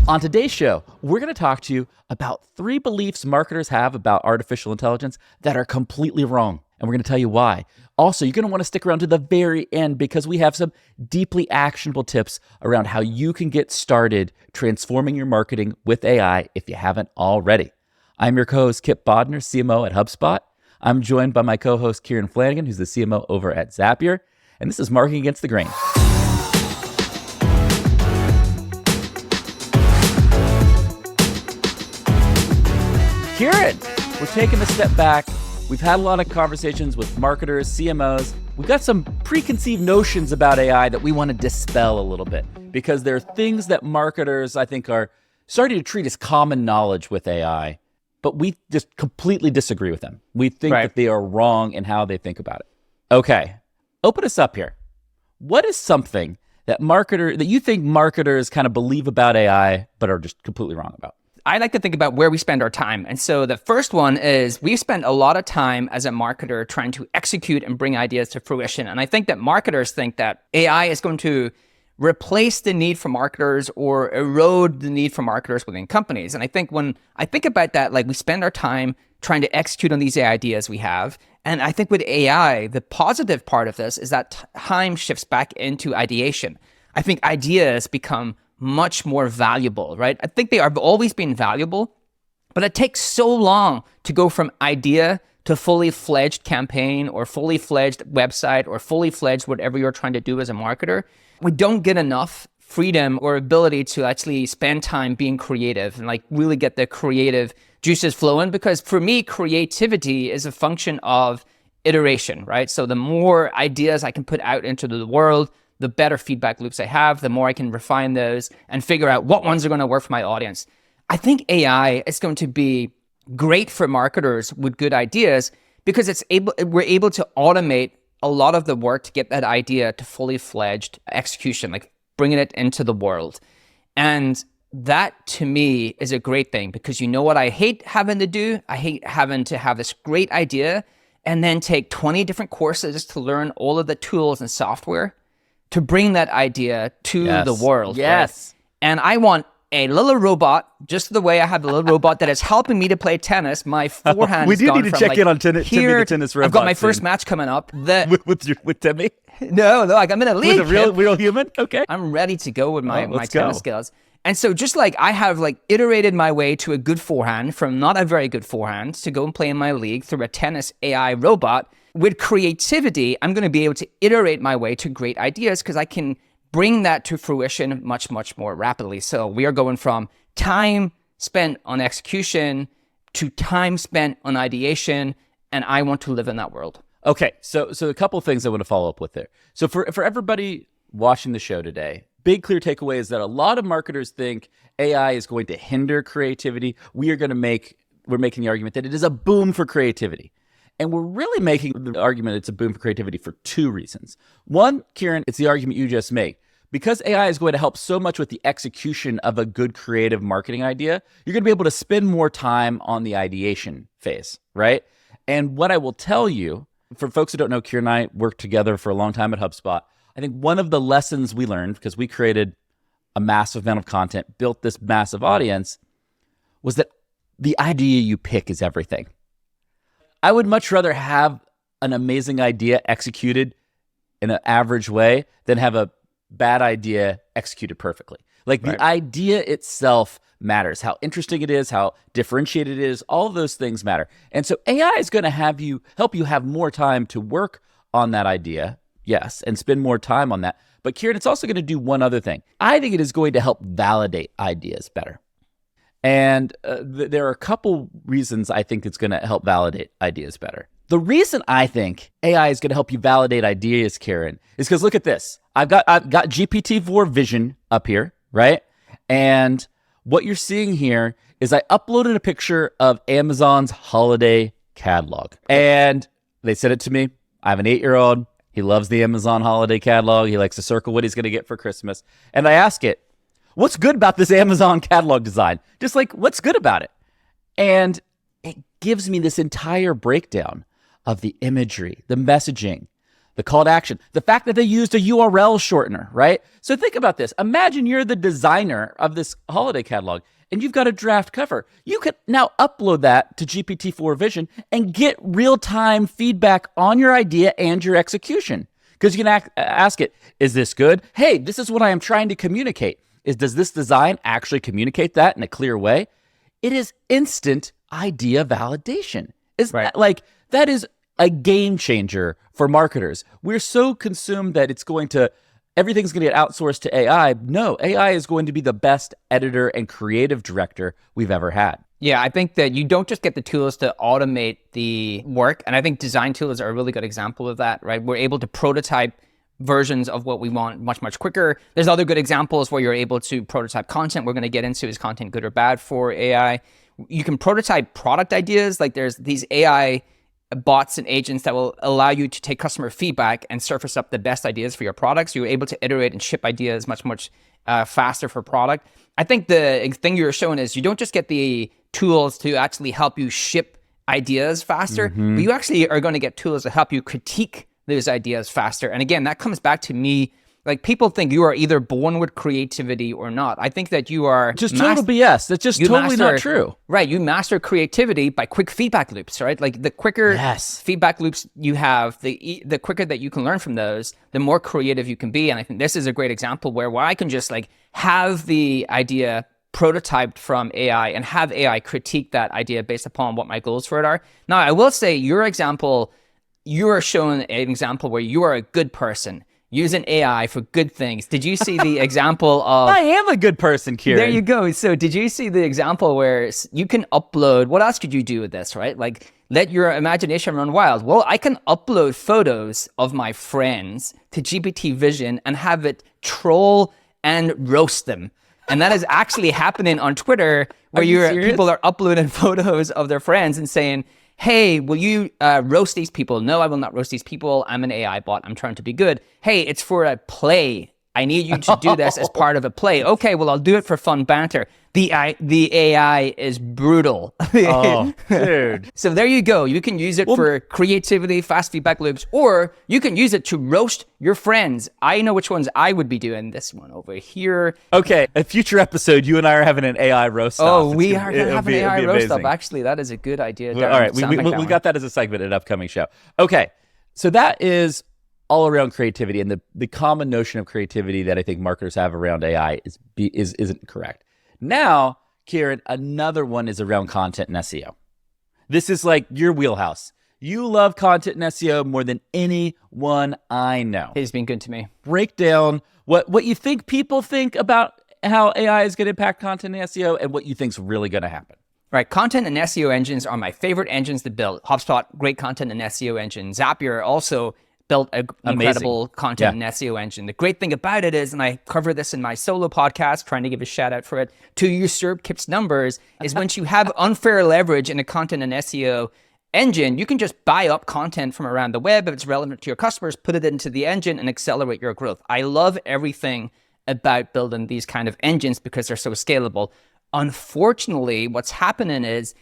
On today's show, we're going to talk to you about 3 beliefs marketers have about artificial intelligence that are completely wrong. And we're going to tell you why. Also, you're going to want to stick around to the very end because we have some deeply actionable tips around how you can get started transforming your marketing with AI if you haven't already. I'm your co-host, Kipp Bodner, CMO at HubSpot. I'm joined by my co-host, Kieran Flanagan, who's the CMO over at Zapier. And this is Marketing Against the Grain. Kieran, we're taking a step back. We've had a lot of conversations with marketers, CMOs. We've got some preconceived notions about AI that we want to dispel a little bit because there are things that marketers, I think, are starting to treat as common knowledge with AI, but we just completely disagree with them. We think that they are wrong in how they think about it. Okay, open us up here. What is something that you think marketers kind of believe about AI, but are just completely wrong about? I like to think about where we spend our time. And so the first one is we spend a lot of time as a marketer trying to execute and bring ideas to fruition. And I think that marketers think that AI is going to replace the need for marketers or erode the need for marketers within companies. And I think when I think about that, like we spend our time trying to execute on these ideas we have. And I think with AI, the positive part of this is that time shifts back into ideation. I think ideas become much more valuable, right? I think they have always been valuable, but it takes so long to go from idea to fully fledged campaign or fully fledged website or fully fledged whatever you're trying to do as a marketer. We don't get enough freedom or ability to actually spend time being creative and like really get the creative juices flowing, because for me, creativity is a function of iteration, right? So the more ideas I can put out into the world, the better feedback loops I have, the more I can refine those and figure out what ones are going to work for my audience. I think AI is going to be great for marketers with good ideas because we're able to automate a lot of the work to get that idea to fully fledged execution, like bringing it into the world. And that to me is a great thing because you know what I hate having to do? I hate having to have this great idea and then take 20 different courses to learn all of the tools and software to bring that idea to the world. Yes. Right? And I want a little robot, just the way I have a little robot that is helping me to play tennis. My forehand we do need to check in on Timmy the tennis robot. I've got my first match coming up. With Timmy? No, like I'm in a league. With a real human? Okay. I'm ready to go with my tennis skills. And so just like I have like iterated my way to a good forehand from not a very good forehand to go and play in my league through a tennis AI robot, with creativity, I'm going to be able to iterate my way to great ideas because I can bring that to fruition much, much more rapidly. So we are going from time spent on execution to time spent on ideation, and I want to live in that world. Okay, so a couple of things I want to follow up with there. So for everybody watching the show today, big clear takeaway is that a lot of marketers think AI is going to hinder creativity. We're making the argument that it is a boom for creativity. And we're really making the argument it's a boom for creativity for 2 reasons. One, Kieran, it's the argument you just made. Because AI is going to help so much with the execution of a good creative marketing idea, you're going to be able to spend more time on the ideation phase, right? And what I will tell you, for folks who don't know, Kieran and I worked together for a long time at HubSpot. I think one of the lessons we learned, because we created a massive amount of content, built this massive audience, was that the idea you pick is everything. I would much rather have an amazing idea executed in an average way than have a bad idea executed perfectly. Like the idea itself matters. How interesting it is, how differentiated it is, all of those things matter. And so AI is going to help you have more time to work on that idea, yes, and spend more time on that. But Kieran, it's also going to do one other thing. I think it is going to help validate ideas better. And there are a couple reasons I think it's going to help validate ideas better. The reason I think AI is going to help you validate ideas, Kieran, is because look at this. I've got GPT-4 Vision up here, right? And what you're seeing here is I uploaded a picture of Amazon's holiday catalog. And they sent it to me. I have an 8-year-old. He loves the Amazon holiday catalog. He likes to circle what he's going to get for Christmas. And I ask it, what's good about this Amazon catalog design? Just like, what's good about it? And it gives me this entire breakdown of the imagery, the messaging, the call to action, the fact that they used a URL shortener, right? So think about this. Imagine you're the designer of this holiday catalog and you've got a draft cover. You could now upload that to GPT-4 Vision and get real-time feedback on your idea and your execution. Because you can ask it, is this good? Hey, this is what I am trying to communicate. Does this design actually communicate that in a clear way? It is instant idea validation. That is a game changer for marketers. We're so consumed that everything's going to get outsourced to AI. No, AI is going to be the best editor and creative director we've ever had. Yeah, I think that you don't just get the tools to automate the work. And I think design tools are a really good example of that, right? We're able to prototype versions of what we want much, much quicker. There's other good examples where you're able to prototype content. We're going to get into, is content good or bad for AI? You can prototype product ideas. Like there's these AI bots and agents that will allow you to take customer feedback and surface up the best ideas for your products. You're able to iterate and ship ideas much, much faster for product. I think the thing you're showing is you don't just get the tools to actually help you ship ideas faster, but you actually are going to get tools to help you critique those ideas faster. And again, that comes back to me. Like people think you are either born with creativity or not. I think that you are just total BS. That's just totally not true. Right. You master creativity by quick feedback loops, right? Like the quicker feedback loops you have, the quicker that you can learn from those, the more creative you can be. And I think this is a great example where I can just like have the idea prototyped from AI and have AI critique that idea based upon what my goals for it are. Now, I will say your example, you are showing an example where you are a good person using AI for good things. Did you see the example of... I am a good person, Kieran. There you go. So did you see the example where you can upload... What else could you do with this, right? Like, let your imagination run wild. Well, I can upload photos of my friends to GPT Vision and have it troll and roast them. And that is actually happening on Twitter, where people are uploading photos of their friends and saying, hey, will you roast these people? No, I will not roast these people. I'm an AI bot. I'm trying to be good. Hey, it's for a play. I need you to do this as part of a play. Okay, well, I'll do it for fun banter. The AI is brutal. Oh, dude. So there you go. You can use it for creativity, fast feedback loops, or you can use it to roast your friends. I know which ones I would be doing. This one over here. Okay, a future episode, you and I are having an AI roast off. Oh, we are going to have an AI roast off. Actually, that is a good idea. All right, we got that as a segment in an upcoming show. Okay, so that is all around creativity, and the common notion of creativity that I think marketers have around AI isn't correct. Now, Kieran, another one is around content and SEO. This is like your wheelhouse. You love content and SEO more than anyone I know. It's been good to me. Break down what you think people think about how AI is going to impact content and SEO and what you think is really going to happen. Right, content and SEO engines are my favorite engines to build. HubSpot, great content and SEO engine. Zapier also built an incredible content and SEO engine. The great thing about it is, and I cover this in my solo podcast, trying to give a shout out for it, to usurp Kipp's numbers, is once you have unfair leverage in a content and SEO engine, you can just buy up content from around the web if it's relevant to your customers, put it into the engine and accelerate your growth. I love everything about building these kind of engines because they're so scalable. Unfortunately, what's happening is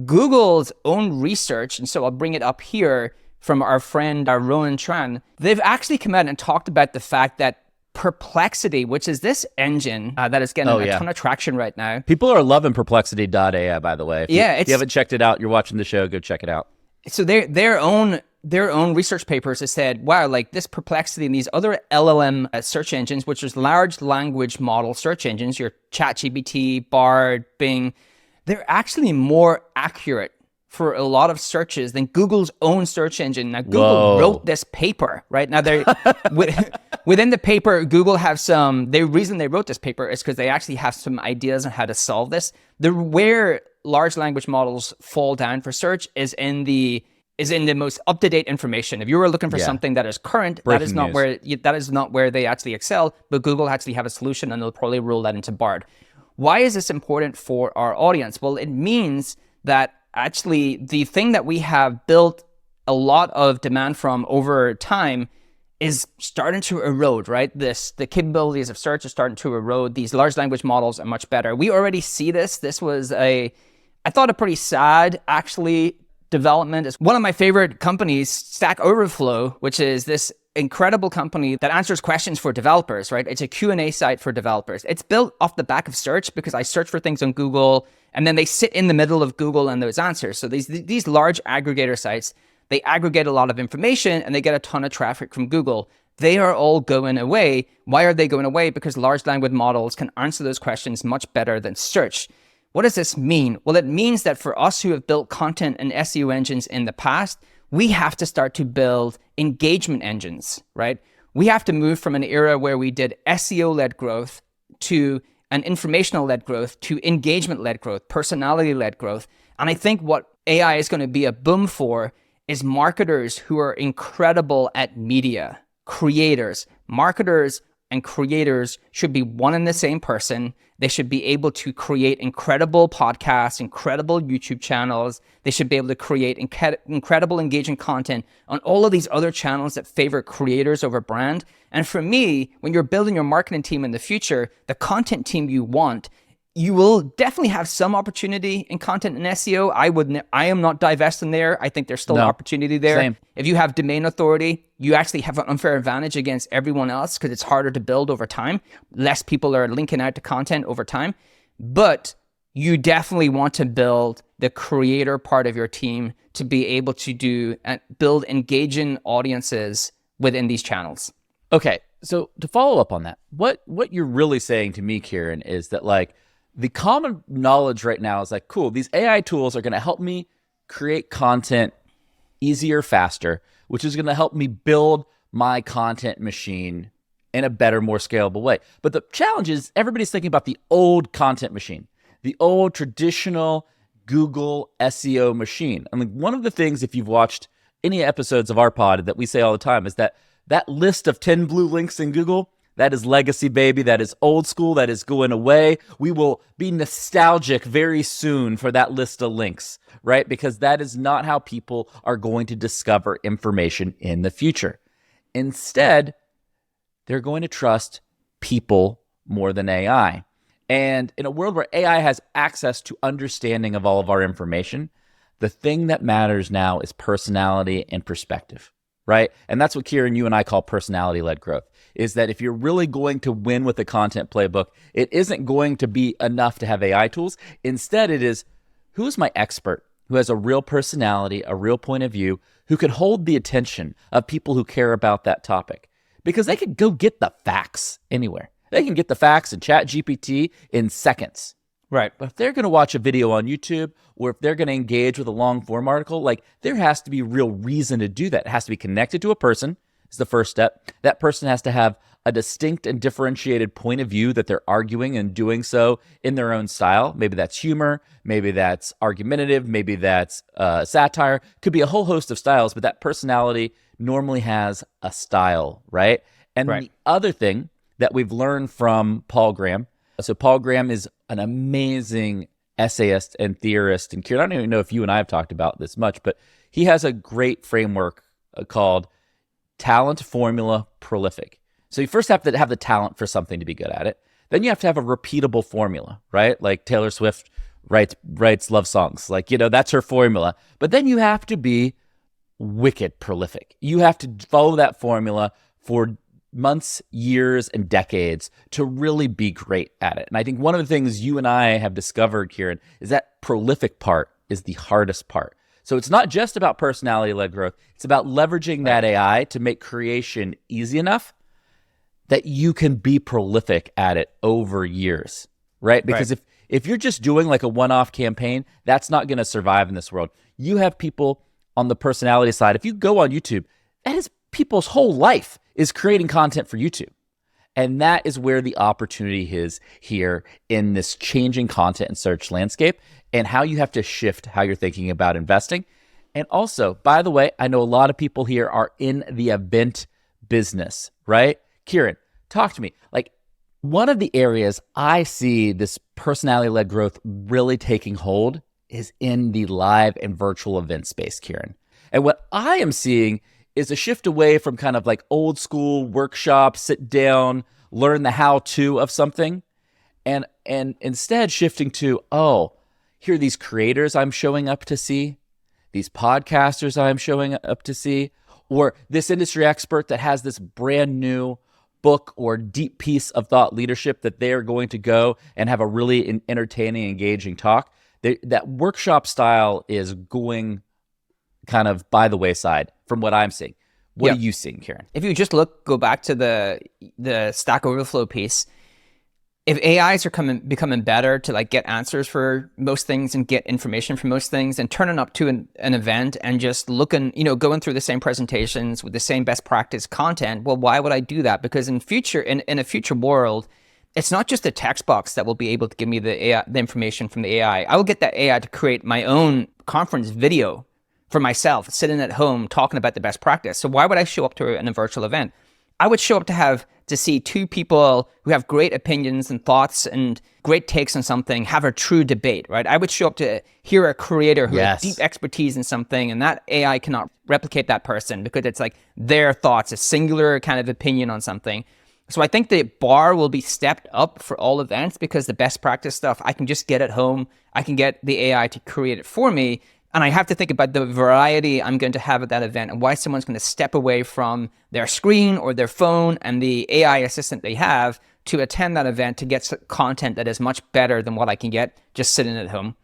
Google's own research, and so I'll bring it up here, from our friend Rowan Tran, they've actually come out and talked about the fact that Perplexity, which is this engine that is getting a ton of traction right now. People are loving Perplexity.ai, by the way. If you haven't checked it out, you're watching the show, go check it out. So their own research papers have said, wow, like this Perplexity and these other LLM search engines, which is large language model search engines, your ChatGPT, Bard, Bing, they're actually more accurate for a lot of searches than Google's own search engine. Now, Google wrote this paper, right? Now, within the paper, Google have the reason they wrote this paper is because they actually have some ideas on how to solve this. Where large language models fall down for search is in the most up-to-date information. If you were looking for something that is current, that is not where they actually excel, but Google actually have a solution and they'll probably roll that into Bard. Why is this important for our audience? Well, it means that actually, the thing that we have built a lot of demand from over time is starting to erode, right? The capabilities of search are starting to erode. These large language models are much better. We already see this. This was I thought a pretty sad, actually, development is one of my favorite companies, Stack Overflow, which is this incredible company that answers questions for developers, right? It's a Q&A site for developers. It's built off the back of search because I search for things on Google and then they sit in the middle of Google and those answers. So these large aggregator sites, they aggregate a lot of information and they get a ton of traffic from Google. They are all going away. Why are they going away? Because large language models can answer those questions much better than search. What does this mean? Well, it means that for us who have built content and SEO engines in the past, we have to start to build engagement engines, right? We have to move from an era where we did SEO-led growth to an informational-led growth to engagement-led growth, personality-led growth. And I think what AI is going to be a boom for is marketers who are incredible at media, creators. Marketers and creators should be one and the same person. They should be able to create incredible podcasts, incredible YouTube channels. They should be able to create incredible engaging content on all of these other channels that favor creators over brand. And for me, when you're building your marketing team in the future, the content team you want, you will definitely have some opportunity in content and SEO. I am not divesting there. I think there's still an opportunity there. Same. If you have domain authority, you actually have an unfair advantage against everyone else because it's harder to build over time. Less people are linking out to content over time. But you definitely want to build the creator part of your team to be able to build engaging audiences within these channels. Okay, so to follow up on that, what you're really saying to me, Kieran, is that like, the common knowledge right now is like, cool, these AI tools are going to help me create content easier, faster, which is going to help me build my content machine in a better, more scalable way. But the challenge is everybody's thinking about the old content machine, the old traditional Google SEO machine. I mean, one of the things, if you've watched any episodes of our pod, that we say all the time is that list of 10 blue links in Google, that is legacy, baby. That is old school. That is going away. We will be nostalgic very soon for that list of links, right? Because that is not how people are going to discover information in the future. Instead, they're going to trust people more than AI. And in a world where AI has access to understanding of all of our information, the thing that matters now is personality and perspective, right? And that's what Kieran, you and I call personality-led growth, is that if you're really going to win with the content playbook, it isn't going to be enough to have AI tools. Instead, it is, who's my expert who has a real personality, a real point of view, who can hold the attention of people who care about that topic? Because they could go get the facts anywhere. They can get the facts in ChatGPT in seconds. Right. But if they're going to watch a video on YouTube, or if they're going to engage with a long form article, like, there has to be real reason to do that. It has to be connected to a person, is the first step. That person has to have a distinct and differentiated point of view that they're arguing and doing so in their own style. Maybe that's humor, maybe that's argumentative, maybe that's satire. Could be a whole host of styles, but that personality normally has a style, right? And Right. the other thing that we've learned from Paul Graham, so Paul Graham is an amazing essayist and theorist. And Kieran, I don't even know if you and I have talked about this much, but he has a great framework called Talent Formula Prolific. So you first have to have the talent for something to be good at it. Then you have to have a repeatable formula, right? Like Taylor Swift writes love songs. Like, that's her formula. But then you have to be wicked prolific. You have to follow that formula for months, years, and decades to really be great at it. And I think one of the things you and I have discovered, Kieran, is that prolific part is the hardest part. So it's not just about personality-led growth. It's about leveraging that AI to make creation easy enough that you can be prolific at it over years, right? Because if you're just doing like a one-off campaign, that's not going to survive in this world. You have people on the personality side. If you go on YouTube, that is people's whole life is creating content for YouTube. And that is where the opportunity is here in this changing content and search landscape, and how you have to shift how you're thinking about investing. And also, by the way, I know a lot of people here are in the event business, right? Kieran, talk to me. Like, one of the areas I see this personality-led growth really taking hold is in the live and virtual event space, Kieran. And what I am seeing is a shift away from kind of like old school workshop, sit down, learn the how-to of something, and instead shifting to, here are these creators I'm showing up to see. these podcasters I'm showing up to see, or this industry expert that has this brand new book or deep piece of thought leadership that they're going to go and have a really entertaining, engaging talk. That workshop style is going kind of by the wayside from what I'm seeing. What are you seeing, Kieran? If you just go back to the Stack Overflow piece, if AIs are becoming better to like get answers for most things and get information from most things, and turning up to an event and just looking, going through the same presentations with the same best practice content, well, why would I do that? Because in a future world, it's not just a text box that will be able to give me the information from the AI. I will get that AI to create my own conference video for myself, sitting at home talking about the best practice. So why would I show up to a virtual event? I would show up to see two people who have great opinions and thoughts and great takes on something have a true debate, right? I would show up to hear a creator who has deep expertise in something, and that AI cannot replicate that person because it's like their thoughts, a singular kind of opinion on something. So I think the bar will be stepped up for all events because the best practice stuff I can just get at home. I can get the AI to create it for me. And I have to think about the variety I'm going to have at that event and why someone's going to step away from their screen or their phone and the AI assistant they have to attend that event to get content that is much better than what I can get just sitting at home.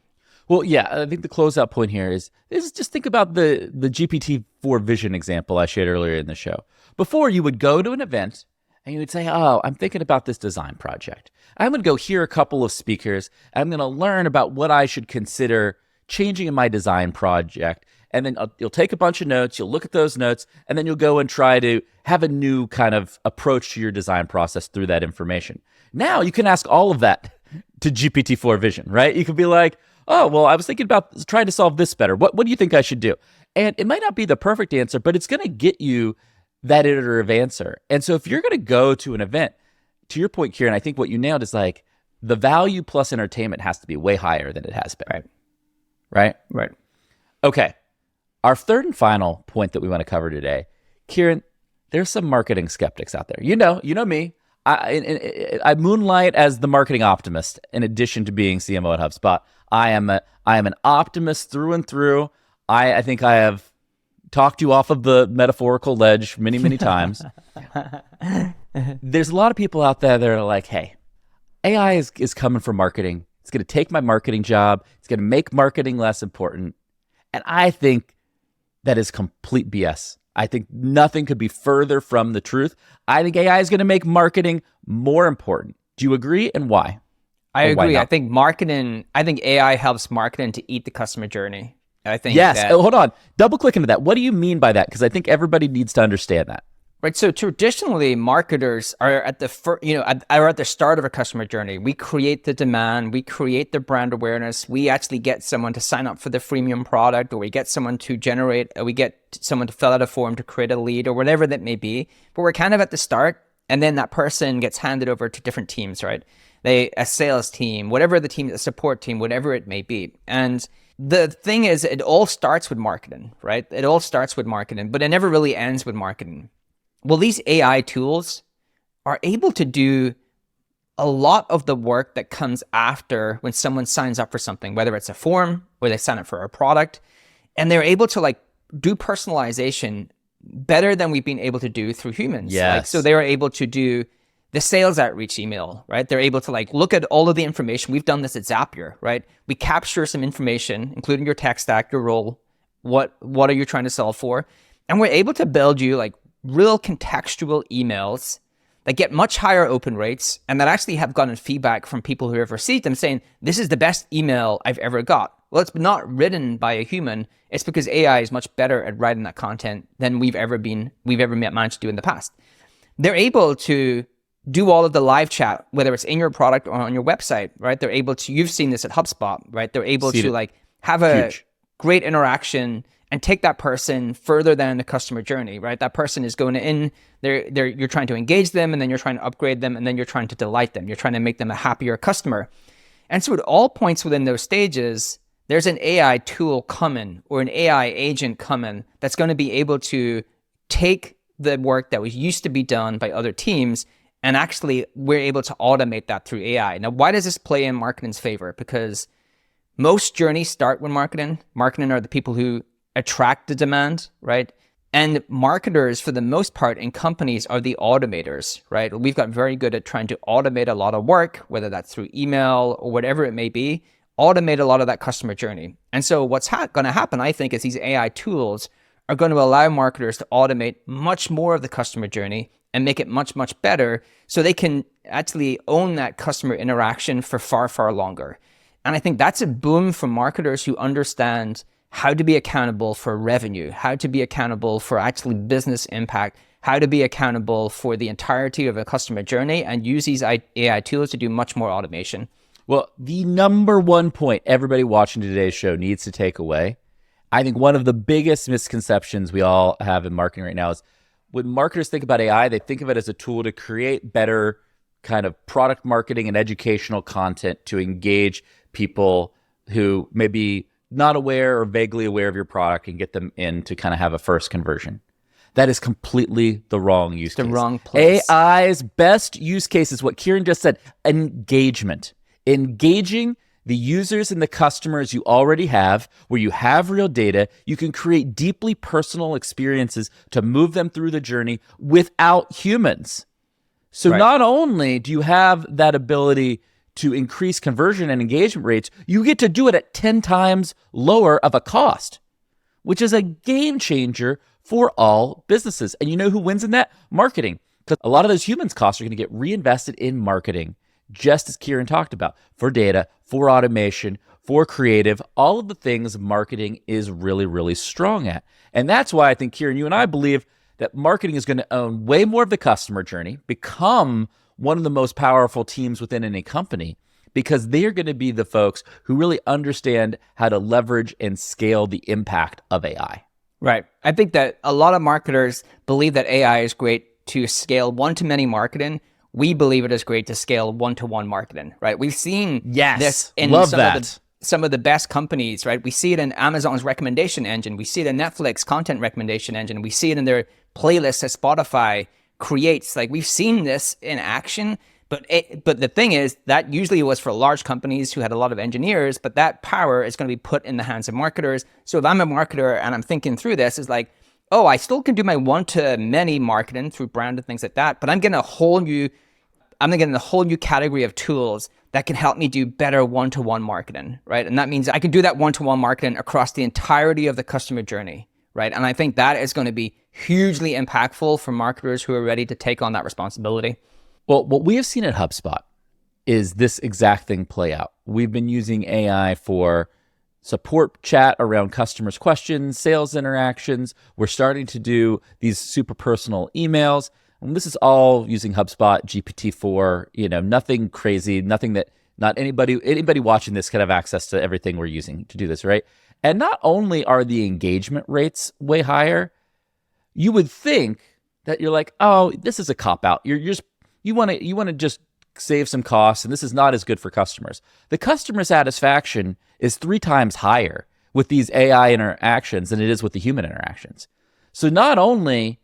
Well, yeah, I think the closeout point here is just think about the GPT-4 vision example I shared earlier in the show. Before, you would go to an event and you would say, oh, I'm thinking about this design project. I'm going to go hear a couple of speakers. I'm going to learn about what I should consider changing in my design project. And then you'll take a bunch of notes, you'll look at those notes, and then you'll go and try to have a new kind of approach to your design process through that information. Now you can ask all of that to GPT-4 Vision, right? You could be like, oh, well, I was thinking about trying to solve this better. What do you think I should do? And it might not be the perfect answer, but it's going to get you that iterative answer. And so if you're going to go to an event, to your point, Kieran, I think what you nailed is like the value plus entertainment has to be way higher than it has been. Right. Okay. Our third and final point that we want to cover today, Kieran, there's some marketing skeptics out there. You know me. I moonlight as the marketing optimist in addition to being CMO at HubSpot. I am an optimist through and through. I think I have talked you off of the metaphorical ledge many, many times. There's a lot of people out there that are like, hey, AI is coming for marketing. It's going to take my marketing job. It's going to make marketing less important. And I think that is complete BS. I think nothing could be further from the truth. I think AI is going to make marketing more important. Do you agree, and why? I agree. I think AI helps marketing to eat the customer journey. I think hold on. Double click into that. What do you mean by that? Because I think everybody needs to understand that. Right. So traditionally, marketers are at the start of a customer journey. We create the demand, we create the brand awareness, we actually get someone to sign up for the freemium product, or we get someone to fill out a form to create a lead, or whatever that may be. But we're kind of at the start, and then that person gets handed over to different teams, right? A sales team, whatever the team, a support team, whatever it may be. And the thing is, it all starts with marketing, right? It all starts with marketing, but it never really ends with marketing. Well, these AI tools are able to do a lot of the work that comes after when someone signs up for something, whether it's a form or they sign up for a product, and they're able to like do personalization better than we've been able to do through humans. Yes. So they are able to do the sales outreach email, right? They're able to like look at all of the information. We've done this at Zapier, right? We capture some information, including your tech stack, your role, what are you trying to solve for? And we're able to build you like real contextual emails that get much higher open rates and that actually have gotten feedback from people who have received them saying, this is the best email I've ever got. Well, it's not written by a human. It's because AI is much better at writing that content than we've ever managed to do in the past. They're able to do all of the live chat, whether it's in your product or on your website, right? They're able to, you've seen this at HubSpot, right? They're able to like have a great interaction and take that person further than the customer journey, right? That person is going in, you're trying to engage them, and then you're trying to upgrade them, and then you're trying to delight them. You're trying to make them a happier customer. And so at all points within those stages, there's an AI tool coming or an AI agent coming that's going to be able to take the work that was used to be done by other teams, and actually we're able to automate that through AI. Now, why does this play in marketing's favor? Because most journeys start with marketing. Marketing are the people who attract the demand, right? And marketers, for the most part, in companies are the automators, right? We've got very good at trying to automate a lot of work, whether that's through email or whatever it may be, automate a lot of that customer journey. And so what's going to happen, I think, is these AI tools are going to allow marketers to automate much more of the customer journey and make it much, much better so they can actually own that customer interaction for far, far longer. And I think that's a boom for marketers who understand how to be accountable for revenue, how to be accountable for actually business impact, how to be accountable for the entirety of a customer journey and use these AI tools to do much more automation. Well, the number one point everybody watching today's show needs to take away, I think one of the biggest misconceptions we all have in marketing right now is when marketers think about AI, they think of it as a tool to create better kind of product marketing and educational content to engage people who may be not aware or vaguely aware of your product and get them in to kind of have a first conversion. That is completely the wrong use case. The wrong place. AI's best use case is what Kieran just said, engagement. Engaging the users and the customers you already have, where you have real data, you can create deeply personal experiences to move them through the journey without humans. So not only do you have that ability to increase conversion and engagement rates, you get to do it at 10 times lower of a cost, which is a game changer for all businesses. And you know who wins in that? Marketing. Because a lot of those humans costs are going to get reinvested in marketing, just as Kieran talked about, for data, for automation, for creative, all of the things marketing is really, really strong at. And that's why I think, Kieran, you and I believe that marketing is going to own way more of the customer journey, become one of the most powerful teams within any company, because they're going to be the folks who really understand how to leverage and scale the impact of AI. Right. I think that a lot of marketers believe that AI is great to scale one-to-many marketing. We believe it is great to scale one-to-one marketing, right? We've seen this in some of the best companies, right? We see it in Amazon's recommendation engine. We see it in Netflix content recommendation engine. We see it in their playlists that Spotify creates. Like, we've seen this in action, but the thing is that usually was for large companies who had a lot of engineers, but that power is going to be put in the hands of marketers. So if I'm a marketer and I'm thinking through this, it's like, oh, I still can do my one-to-many marketing through brand and things like that, but I'm getting a whole new category of tools that can help me do better one-to-one marketing, right? And that means I can do that one-to-one marketing across the entirety of the customer journey, right? And I think that is going to be hugely impactful for marketers who are ready to take on that responsibility. Well, what we have seen at HubSpot is this exact thing play out. We've been using AI for support chat around customers' questions, sales interactions. We're starting to do these super personal emails. And this is all using HubSpot, GPT-4, nothing crazy, nothing that not anybody watching this can have access to everything we're using to do this, right? And not only are the engagement rates way higher, you would think that you're like, oh, this is a cop-out. You want to just save some costs, and this is not as good for customers. The customer satisfaction is 3 times higher with these AI interactions than it is with the human interactions. So not only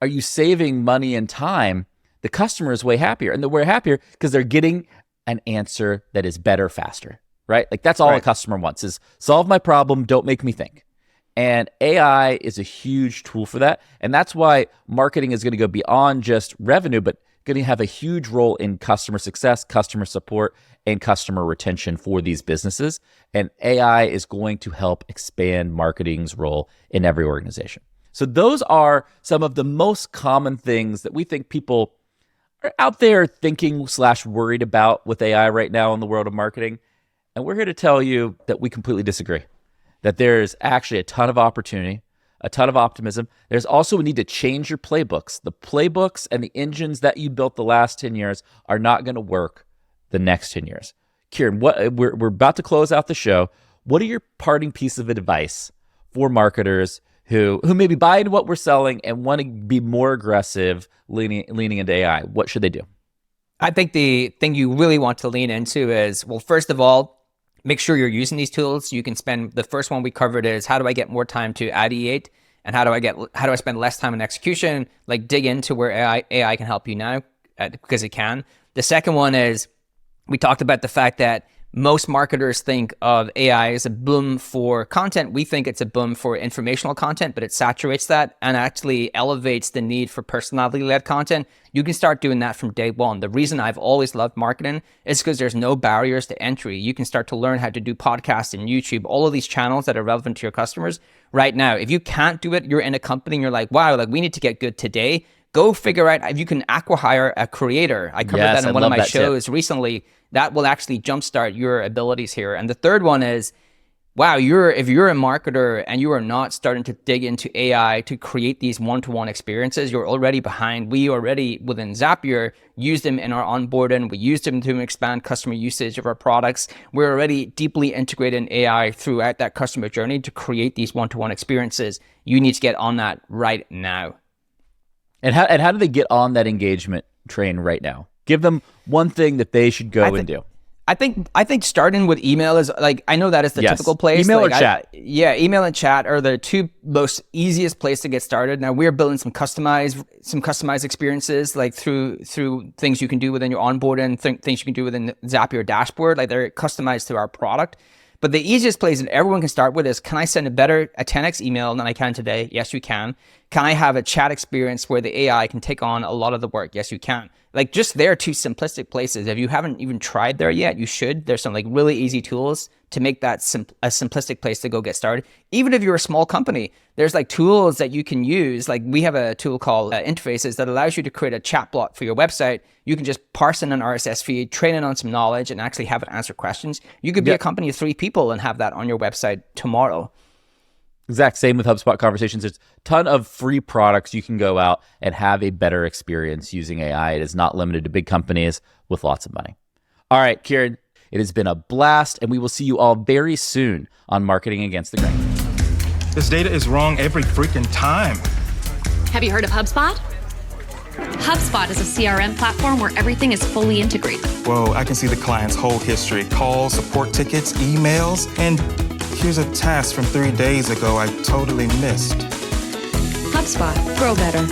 are you saving money and time, the customer is way happier. And they're happier because they're getting an answer that is better, faster, right? Like, that's all a customer wants is solve my problem, don't make me think. And AI is a huge tool for that. And that's why marketing is going to go beyond just revenue, but going to have a huge role in customer success, customer support, and customer retention for these businesses. And AI is going to help expand marketing's role in every organization. So those are some of the most common things that we think people are out there thinking/worried about with AI right now in the world of marketing. And we're here to tell you that we completely disagree, that there's actually a ton of opportunity, a ton of optimism. There's also a need to change your playbooks. The playbooks and the engines that you built the last 10 years are not going to work the next 10 years. Kieran, we're about to close out the show. What are your parting pieces of advice for marketers who maybe buy into what we're selling and want to be more aggressive leaning into AI? What should they do? I think the thing you really want to lean into is, well, first of all, make sure you're using these tools. You can spend, the first one we covered is how do I get more time to ideate, and how do I spend less time on execution? Like, dig into where AI can help you now, because it can. The second one is, we talked about the fact that most marketers think of AI as a boom for content. We think it's a boom for informational content, but it saturates that and actually elevates the need for personality-led content. You can start doing that from day one. The reason I've always loved marketing is because there's no barriers to entry. You can start to learn how to do podcasts and YouTube, all of these channels that are relevant to your customers right now. If you can't do it, you're in a company and you're like, wow, like we need to get good today. Go figure out if you can acqui-hire a creator. I covered that in one of my shows recently. That will actually jumpstart your abilities here. And the third one is, wow, if you're a marketer and you are not starting to dig into AI to create these one-to-one experiences, you're already behind. We already, within Zapier, use them in our onboarding. We use them to expand customer usage of our products. We're already deeply integrated in AI throughout that customer journey to create these one-to-one experiences. You need to get on that right now. And how do they get on that engagement train right now? Give them one thing that they should go and do. I think starting with email is like, I know that is the typical place. Email like or chat. Email and chat are the two most easiest place to get started. Now we're building some customized experiences like through things you can do within your onboarding, things you can do within the Zapier dashboard. Like they're customized to our product. But the easiest place that everyone can start with is, can I send a 10x email than I can today? Yes, you can. Can I have a chat experience where the AI can take on a lot of the work? Yes, you can. Like just there are two simplistic places. If you haven't even tried there yet, you should. There's some like really easy tools to make that a simplistic place to go get started. Even if you're a small company, there's like tools that you can use. Like we have a tool called Interfaces that allows you to create a chatbot for your website. You can just parse in an RSS feed, train it on some knowledge, and actually have it answer questions. You could be a company of 3 people and have that on your website tomorrow. Exact same with HubSpot Conversations. There's a ton of free products. You can go out and have a better experience using AI. It is not limited to big companies with lots of money. All right, Kieran, it has been a blast, and we will see you all very soon on Marketing Against the Grain. This data is wrong every freaking time. Have you heard of HubSpot? HubSpot is a CRM platform where everything is fully integrated. Whoa, I can see the client's whole history, calls, support tickets, emails, and here's a task from 3 days ago I totally missed. HubSpot. Grow better.